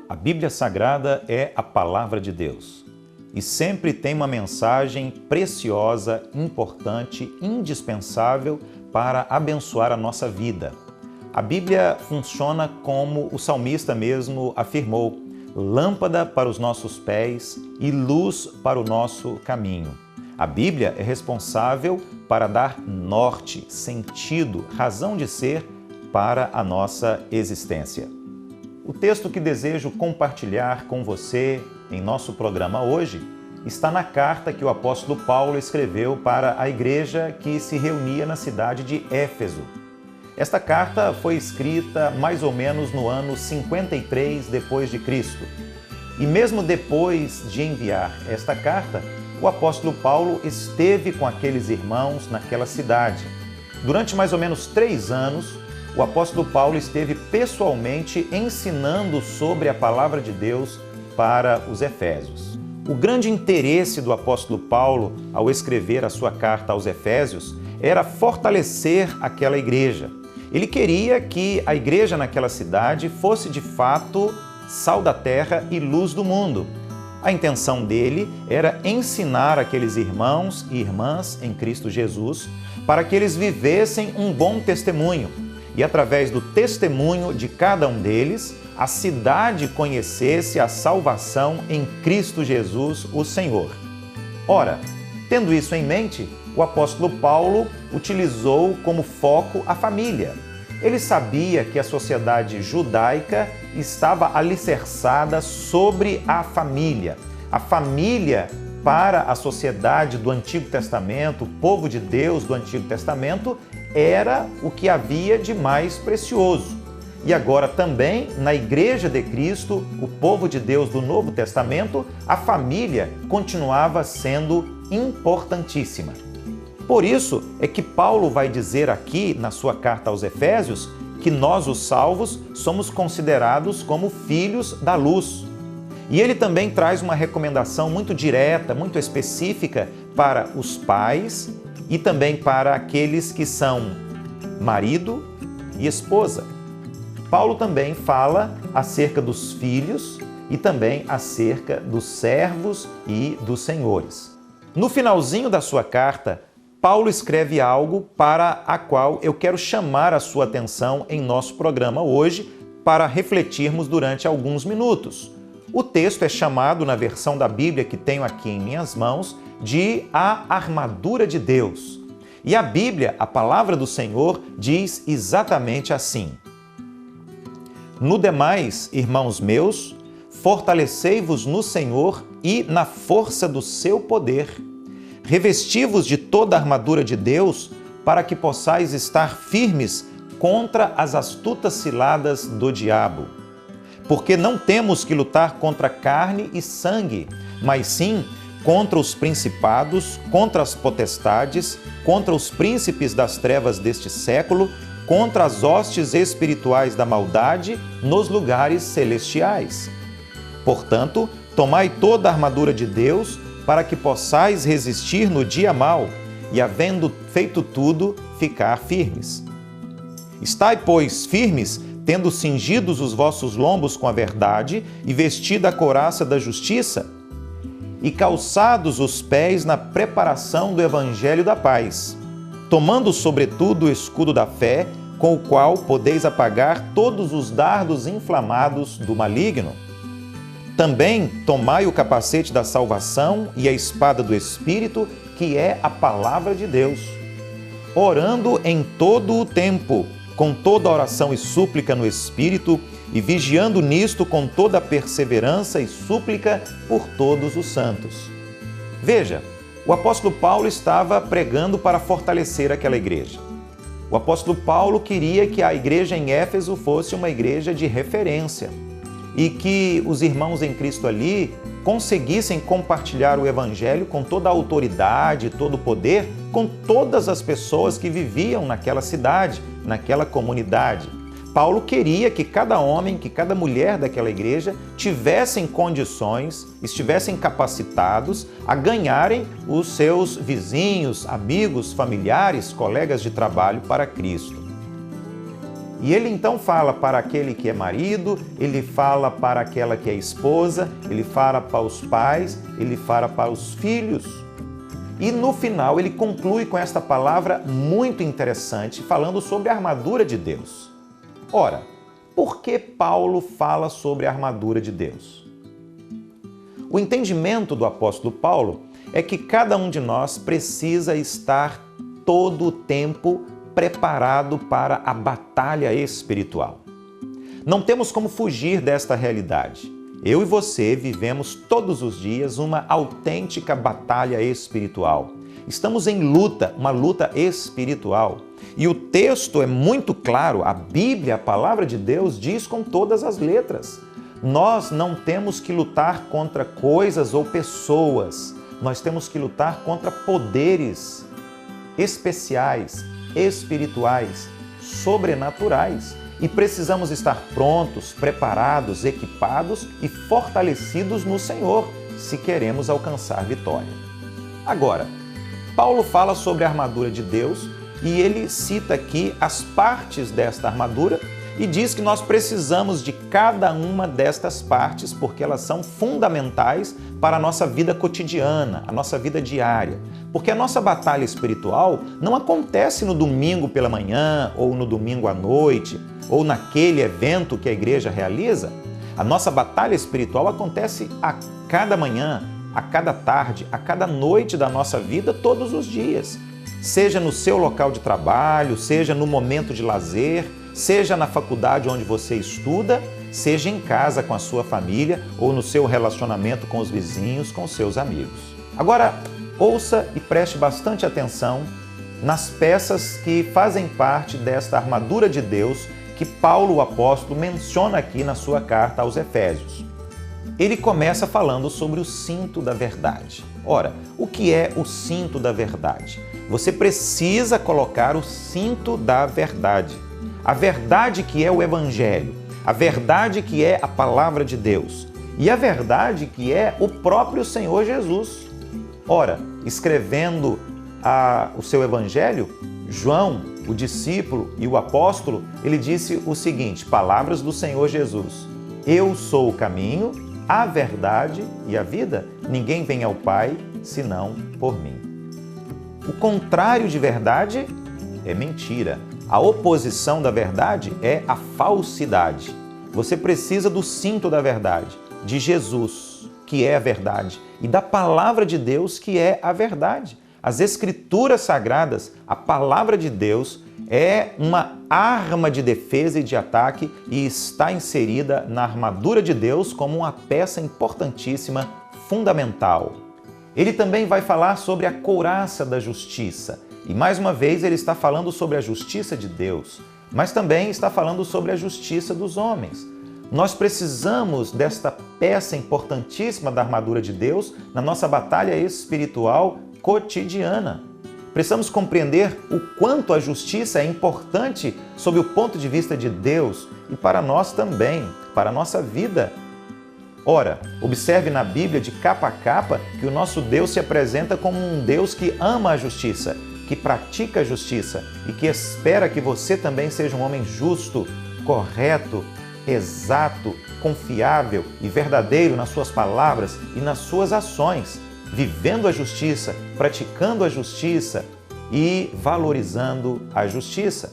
A Bíblia Sagrada é a Palavra de Deus e sempre tem uma mensagem preciosa, importante, indispensável para abençoar a nossa vida. A Bíblia funciona como o salmista mesmo afirmou: lâmpada para os nossos pés e luz para o nosso caminho. A Bíblia é responsável para dar norte, sentido, razão de ser para a nossa existência. O texto que desejo compartilhar com você em nosso programa hoje está na carta que o apóstolo Paulo escreveu para a igreja que se reunia na cidade de Éfeso. Esta carta foi escrita mais ou menos no ano 53 depois de Cristo. E mesmo depois de enviar esta carta, o apóstolo Paulo esteve com aqueles irmãos naquela cidade. Durante mais ou menos 3 anos, o apóstolo Paulo esteve pessoalmente ensinando sobre a palavra de Deus para os efésios. O grande interesse do apóstolo Paulo ao escrever a sua carta aos Efésios era fortalecer aquela igreja. Ele queria que a igreja naquela cidade fosse de fato sal da terra e luz do mundo. A intenção dele era ensinar aqueles irmãos e irmãs em Cristo Jesus para que eles vivessem um bom testemunho e, através do testemunho de cada um deles, a cidade conhecesse a salvação em Cristo Jesus, o Senhor. Ora, tendo isso em mente, o apóstolo Paulo utilizou como foco a família. Ele sabia que a sociedade judaica estava alicerçada sobre a família. A família, para a sociedade do Antigo Testamento, o povo de Deus do Antigo Testamento, era o que havia de mais precioso. E agora também, na Igreja de Cristo, o povo de Deus do Novo Testamento, a família continuava sendo importantíssima. Por isso é que Paulo vai dizer aqui, na sua carta aos Efésios, que nós, os salvos, somos considerados como filhos da luz. E ele também traz uma recomendação muito direta, muito específica para os pais e também para aqueles que são marido e esposa. Paulo também fala acerca dos filhos e também acerca dos servos e dos senhores. No finalzinho da sua carta, Paulo escreve algo para a qual eu quero chamar a sua atenção em nosso programa hoje para refletirmos durante alguns minutos. O texto é chamado, na versão da Bíblia que tenho aqui em minhas mãos, de a armadura de Deus. E a Bíblia, a palavra do Senhor, diz exatamente assim: no demais, irmãos meus, fortalecei-vos no Senhor e na força do seu poder. Revesti-vos de toda a armadura de Deus, para que possais estar firmes contra as astutas ciladas do diabo. Porque não temos que lutar contra carne e sangue, mas sim contra os principados, contra as potestades, contra os príncipes das trevas deste século, contra as hostes espirituais da maldade nos lugares celestiais. Portanto, tomai toda a armadura de Deus, para que possais resistir no dia mau e, havendo feito tudo, ficar firmes. Estai, pois, firmes, tendo cingidos os vossos lombos com a verdade e vestida a couraça da justiça, e calçados os pés na preparação do evangelho da paz, tomando sobretudo o escudo da fé, com o qual podeis apagar todos os dardos inflamados do maligno. Também tomai o capacete da salvação e a espada do Espírito, que é a palavra de Deus, orando em todo o tempo, com toda oração e súplica no Espírito, e vigiando nisto com toda perseverança e súplica por todos os santos. Veja, o apóstolo Paulo estava pregando para fortalecer aquela igreja. O apóstolo Paulo queria que a igreja em Éfeso fosse uma igreja de referência e que os irmãos em Cristo ali conseguissem compartilhar o Evangelho com toda a autoridade, todo o poder, com todas as pessoas que viviam naquela cidade, naquela comunidade. Paulo queria que cada homem, que cada mulher daquela igreja tivessem condições, estivessem capacitados a ganharem os seus vizinhos, amigos, familiares, colegas de trabalho para Cristo. E ele então fala para aquele que é marido, ele fala para aquela que é esposa, ele fala para os pais, ele fala para os filhos. E no final ele conclui com esta palavra muito interessante, falando sobre a armadura de Deus. Ora, por que Paulo fala sobre a armadura de Deus? O entendimento do apóstolo Paulo é que cada um de nós precisa estar todo o tempo preparado para a batalha espiritual. Não temos como fugir desta realidade. Eu e você vivemos todos os dias uma autêntica batalha espiritual. Estamos em luta, uma luta espiritual. E o texto é muito claro, a Bíblia, a palavra de Deus, diz com todas as letras. Nós não temos que lutar contra coisas ou pessoas. Nós temos que lutar contra poderes especiais, espirituais, sobrenaturais. E precisamos estar prontos, preparados, equipados e fortalecidos no Senhor, se queremos alcançar vitória. Agora, Paulo fala sobre a armadura de Deus e ele cita aqui as partes desta armadura e diz que nós precisamos de cada uma destas partes porque elas são fundamentais para a nossa vida cotidiana, a nossa vida diária. Porque a nossa batalha espiritual não acontece no domingo pela manhã ou no domingo à noite ou naquele evento que a igreja realiza. A nossa batalha espiritual acontece a cada manhã, a cada tarde, a cada noite da nossa vida, todos os dias. Seja no seu local de trabalho, seja no momento de lazer, seja na faculdade onde você estuda, seja em casa com a sua família ou no seu relacionamento com os vizinhos, com os seus amigos. Agora, ouça e preste bastante atenção nas peças que fazem parte desta armadura de Deus que Paulo, o apóstolo, menciona aqui na sua carta aos Efésios. Ele começa falando sobre o cinto da verdade. Ora, o que é o cinto da verdade? Você precisa colocar o cinto da verdade. A verdade que é o Evangelho, a verdade que é a palavra de Deus e a verdade que é o próprio Senhor Jesus. Ora, escrevendo o seu Evangelho, João, o discípulo e o apóstolo, ele disse o seguinte, palavras do Senhor Jesus: eu sou o caminho, a verdade e a vida. Ninguém vem ao Pai senão por mim. O contrário de verdade é mentira. A oposição da verdade é a falsidade. Você precisa do cinto da verdade, de Jesus, que é a verdade, e da palavra de Deus, que é a verdade. As Escrituras Sagradas, a palavra de Deus, é uma arma de defesa e de ataque e está inserida na armadura de Deus como uma peça importantíssima, fundamental. Ele também vai falar sobre a couraça da justiça. E mais uma vez ele está falando sobre a justiça de Deus, mas também está falando sobre a justiça dos homens. Nós precisamos desta peça importantíssima da armadura de Deus na nossa batalha espiritual cotidiana. Precisamos compreender o quanto a justiça é importante sob o ponto de vista de Deus e para nós também, para a nossa vida. Ora, observe na Bíblia de capa a capa que o nosso Deus se apresenta como um Deus que ama a justiça, que pratica a justiça e que espera que você também seja um homem justo, correto, exato, confiável e verdadeiro nas suas palavras e nas suas ações, vivendo a justiça, praticando a justiça e valorizando a justiça.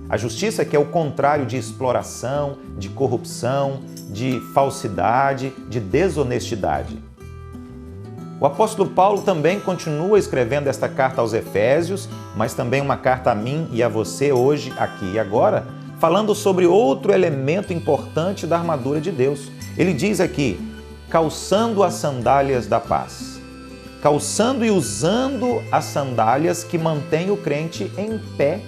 A justiça que é o contrário de exploração, de corrupção, de falsidade, de desonestidade. O apóstolo Paulo também continua escrevendo esta carta aos Efésios, mas também uma carta a mim e a você hoje, aqui e agora, falando sobre outro elemento importante da armadura de Deus. Ele diz aqui, calçando as sandálias da paz. Calçando e usando as sandálias que mantêm o crente em pé.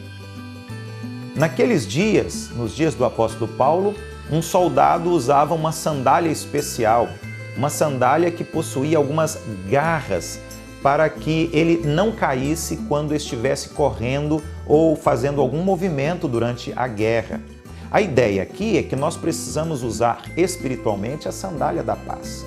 Naqueles dias, nos dias do apóstolo Paulo, um soldado usava uma sandália especial, uma sandália que possuía algumas garras para que ele não caísse quando estivesse correndo ou fazendo algum movimento durante a guerra. A ideia aqui é que nós precisamos usar espiritualmente a sandália da paz,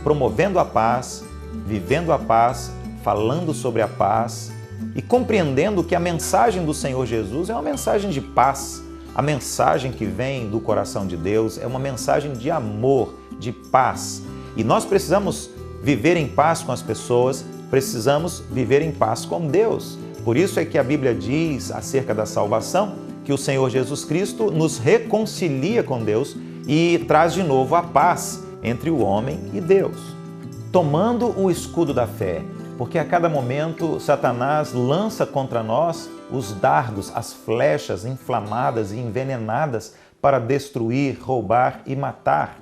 promovendo a paz, vivendo a paz, falando sobre a paz e compreendendo que a mensagem do Senhor Jesus é uma mensagem de paz, A mensagem que vem do coração de Deus é uma mensagem de amor, de paz. E nós precisamos viver em paz com as pessoas, precisamos viver em paz com Deus. Por isso é que a Bíblia diz acerca da salvação que o Senhor Jesus Cristo nos reconcilia com Deus e traz de novo a paz entre o homem e Deus. Tomando o escudo da fé, porque a cada momento Satanás lança contra nós os dardos, as flechas inflamadas e envenenadas para destruir, roubar e matar.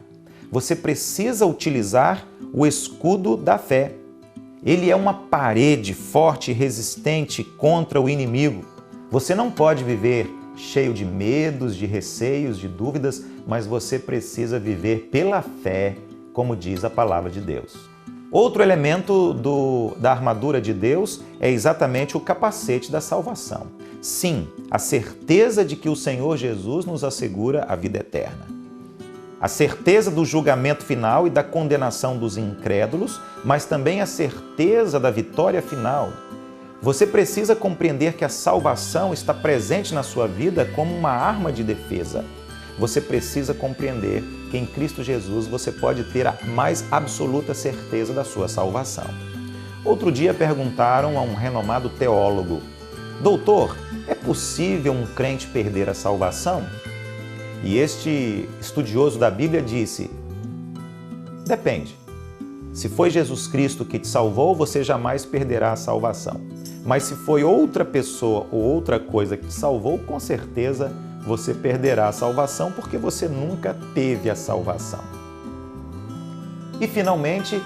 Você precisa utilizar o escudo da fé. Ele é uma parede forte e resistente contra o inimigo. Você não pode viver cheio de medos, de receios, de dúvidas, mas você precisa viver pela fé, como diz a palavra de Deus. Outro elemento da armadura de Deus é exatamente o capacete da salvação. Sim, a certeza de que o Senhor Jesus nos assegura a vida eterna. A certeza do julgamento final e da condenação dos incrédulos, mas também a certeza da vitória final. Você precisa compreender que a salvação está presente na sua vida como uma arma de defesa. Você precisa compreender que em Cristo Jesus você pode ter a mais absoluta certeza da sua salvação. Outro dia perguntaram a um renomado teólogo: doutor, é possível um crente perder a salvação? E este estudioso da Bíblia disse: depende. Se foi Jesus Cristo que te salvou, você jamais perderá a salvação. Mas se foi outra pessoa ou outra coisa que te salvou, com certeza você perderá a salvação, porque você nunca teve a salvação. E finalmente,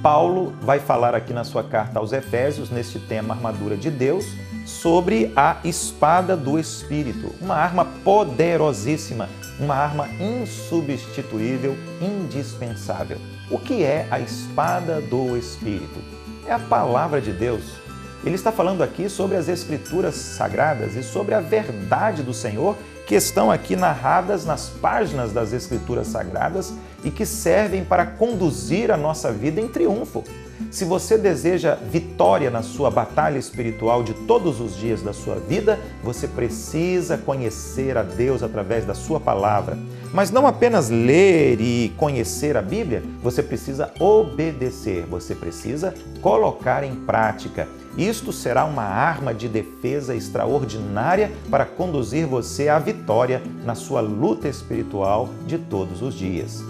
Paulo vai falar aqui na sua carta aos Efésios, neste tema Armadura de Deus, sobre a espada do Espírito, uma arma poderosíssima, uma arma insubstituível, indispensável. O que é a espada do Espírito? É a palavra de Deus. Ele está falando aqui sobre as Escrituras Sagradas e sobre a verdade do Senhor que estão aqui narradas nas páginas das Escrituras Sagradas e que servem para conduzir a nossa vida em triunfo. Se você deseja vitória na sua batalha espiritual de todos os dias da sua vida, você precisa conhecer a Deus através da sua palavra. Mas não apenas ler e conhecer a Bíblia, você precisa obedecer, você precisa colocar em prática. Isto será uma arma de defesa extraordinária para conduzir você à vitória na sua luta espiritual de todos os dias.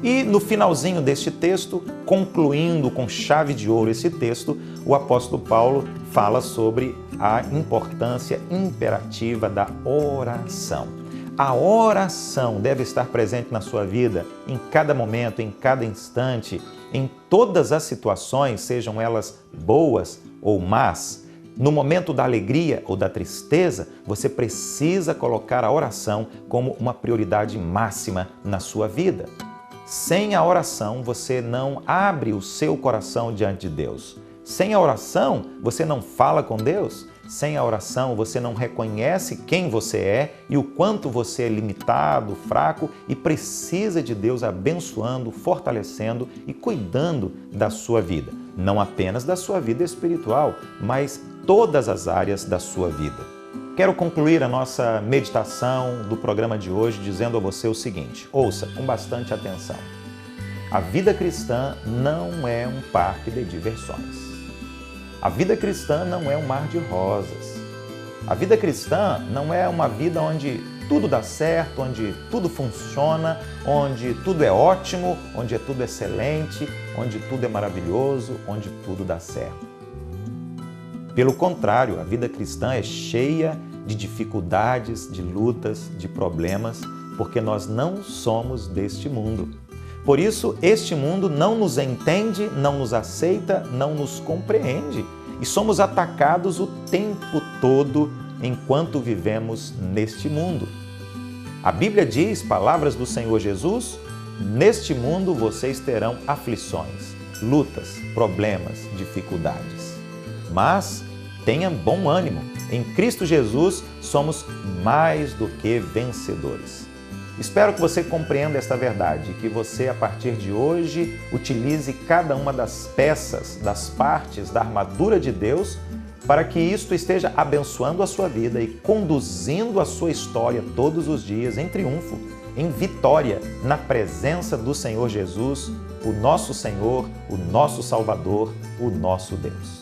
E no finalzinho deste texto, concluindo com chave de ouro esse texto, o apóstolo Paulo fala sobre a importância imperativa da oração. A oração deve estar presente na sua vida em cada momento, em cada instante, em todas as situações, sejam elas boas ou más. No momento da alegria ou da tristeza, você precisa colocar a oração como uma prioridade máxima na sua vida. Sem a oração, você não abre o seu coração diante de Deus. Sem a oração, você não fala com Deus. Sem a oração, você não reconhece quem você é e o quanto você é limitado, fraco e precisa de Deus abençoando, fortalecendo e cuidando da sua vida. Não apenas da sua vida espiritual, mas todas as áreas da sua vida. Quero concluir a nossa meditação do programa de hoje dizendo a você o seguinte: ouça com bastante atenção. A vida cristã não é um parque de diversões. A vida cristã não é um mar de rosas. A vida cristã não é uma vida onde tudo dá certo, onde tudo funciona, onde tudo é ótimo, onde tudo é excelente, onde tudo é maravilhoso, onde tudo dá certo. Pelo contrário, a vida cristã é cheia de dificuldades, de lutas, de problemas, porque nós não somos deste mundo. Por isso, este mundo não nos entende, não nos aceita, não nos compreende. E somos atacados o tempo todo enquanto vivemos neste mundo. A Bíblia diz, palavras do Senhor Jesus, neste mundo vocês terão aflições, lutas, problemas, dificuldades. Mas tenha bom ânimo. Em Cristo Jesus somos mais do que vencedores. Espero que você compreenda esta verdade, que você, a partir de hoje, utilize cada uma das peças, das partes da armadura de Deus para que isto esteja abençoando a sua vida e conduzindo a sua história todos os dias em triunfo, em vitória, na presença do Senhor Jesus, o nosso Senhor, o nosso Salvador, o nosso Deus.